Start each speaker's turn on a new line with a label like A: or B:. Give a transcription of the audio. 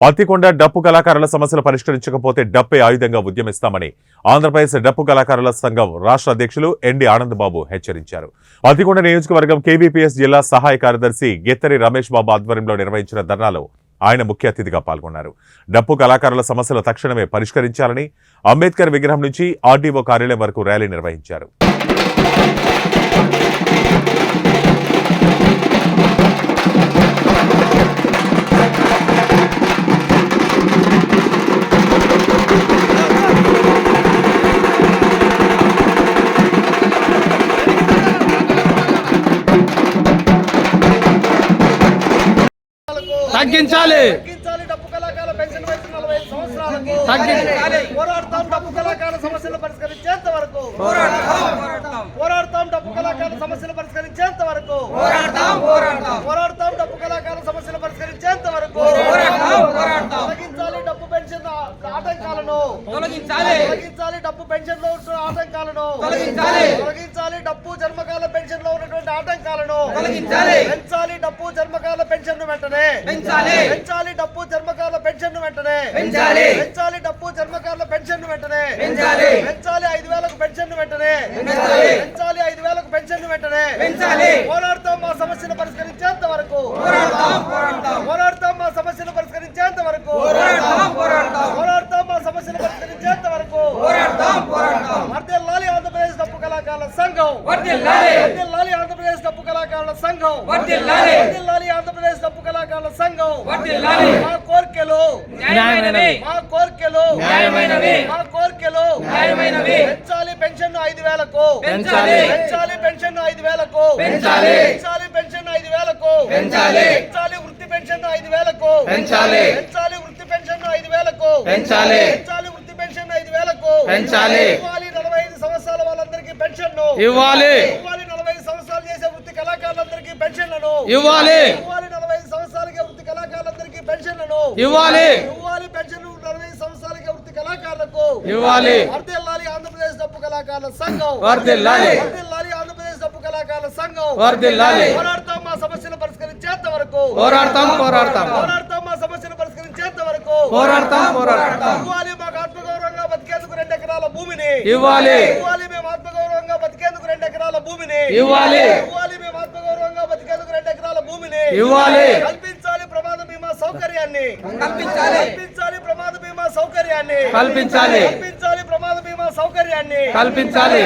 A: పత్తికొండ డప్పు కళాకారుల సమస్యలు పరిష్కరించకపోతే డప్పే ఆయుధంగా ఉద్యమిస్తామని ఆంధ్రప్రదేశ్ డప్పు కళాకారుల సంఘం రాష్ట్ర అధ్యక్షులు ఎన్డి ఆనందబాబు హెచ్చరించారు. పత్తికొండ నియోజకవర్గం కేవీపీఎస్ జిల్లా సహాయ కార్యదర్శి గెత్తరి రమేష్ బాబు ఆధ్వర్యంలో నిర్వహించిన ధర్నాలో ఆయన ముఖ్య అతిథిగా పాల్గొన్నారు. డప్పు కళాకారుల సమస్యలు తక్షణమే పరిష్కరించాలని అంబేద్కర్ విగ్రహం నుంచి ఆర్డీఓ కార్యాలయం వరకు ర్యాలీ నిర్వహించారు.
B: తగ్గించాలి
C: డప్పు కళాకారుల పెన్షన్ వయసు 45 సంవత్సరాలకు తగ్గించాలి. పోరాడతాం డప్పు కళాకారుల సమస్యలు పరిష్కరించేంత వరకు పోరాడతాం డప్పు కళాకారుల సమస్యలు పరిష్కరించేంత వరకు పోరాడతాం డప్పు కళాకారుల సమస్యలు పరిష్కరించేంత వరకు తొలగించాలి డప్పు పెన్షన్ ఆటంకాలను తొలగించాలి డప్పు పెన్షన్ లో ఉన్న ఆటంకాలను తొలగించాలి డప్పు జన్మకాల పెన్షన్ లో ఉన్నటువంటి ఆటంకాలను పెంచాలి డప్పు జన్మకాల పెన్షన్ వెంటనే పెంచాలి డప్పు జన్మకాల పెన్షన్ వెంటనే పెంచాలి డప్పు జన్మకాల పెన్షన్ వెంటనే పెంచాలి 5,000కు పెన్షన్ వెంటనే పెంచాలి 5,000కు పెన్షన్ వెంటనే పోరాడతాం మా సమస్యను పరిష్కరించేంత వరకు పోరాడతాం మా సమస్యను పరిష్కరించేంత వరకు పోరాడతాం మా సమస్యను పరిష్కరించేంత వరకు వర్ధిల్లాలి ఆంధ్రప్రదేశ్ డప్పు కళాకారుల సంఘం వర్ధిల్లాలి ఆంధ్రప్రదేశ్ డప్పు కళాకారుల సంఘం వర్ధిల్లాలి ఆంధ్రప్రదేశ్ డప్పు కళాకారుల సంఘం మా కోర్కెలు మా కోర్కెలు మా కోర్కెలు పెంచాలి పెన్షన్ 5,000కు పెంచాలి పెన్షన్ 5,000కు పెంచాలి పెన్షన్ 5,000కు పెంచాలి వృత్తి పెన్షన్ 5,000కు పెంచాలి వృత్తి పెన్షన్ 5,000కు పెంచాలి వృత్తి పెన్షన్ 5,000కు పెంచాలి 45 సంవత్సరాల వాళ్ళందరికీ పెన్షన్ ఇవ్వాలి 45 సంవత్సరాలు చేసే వృత్తి కళాకారులందరికీ పెన్షన్లను ఇవ్వాలి 45 సంవత్సరాలకి వృత్తి కళాకారులందరికీ పెన్షన్లను ఇవ్వాలి పెన్షన్ 45 సంవత్సరాలకి వృత్తి కళాకారులకు ఇవ్వాలి. వర్ధిల్లాలి ఆంధ్రప్రదేశ్ డప్పు కళాకారుల సంఘం వర్ధిల్లాలి ఆంధ్రప్రదేశ్ డప్పు కళాకారుల సంఘం వర్ధిల్లాలి. పోరాడతాం మా సమస్యలు పరిష్కరించేంత వరకు పోరాడతాం మా సమస్యలు పరిష్కరించేంత వరకు ఇవ్వాలి. మాకు ఆత్మగౌరవంగా బతికేందుకు 2 ఎకరాల భూమిని ఇవ్వాలి మేము ఆత్మగౌరవంగా బతికేందుకు 2 ఎకరాల భూమిని ఇవ్వాలి మేము ఆత్మగౌరవంగా బతికేందుకు 2 ఎకరాల భూమిని ఇవ్వాలి. కల్పించాలి ప్రమాద బీమా సౌకర్యాన్ని కల్పించాలి ప్రమాద బీమా సౌకర్యాన్ని కల్పించాలి ప్రమాద బీమా సౌకర్యాన్ని కల్పించాలి.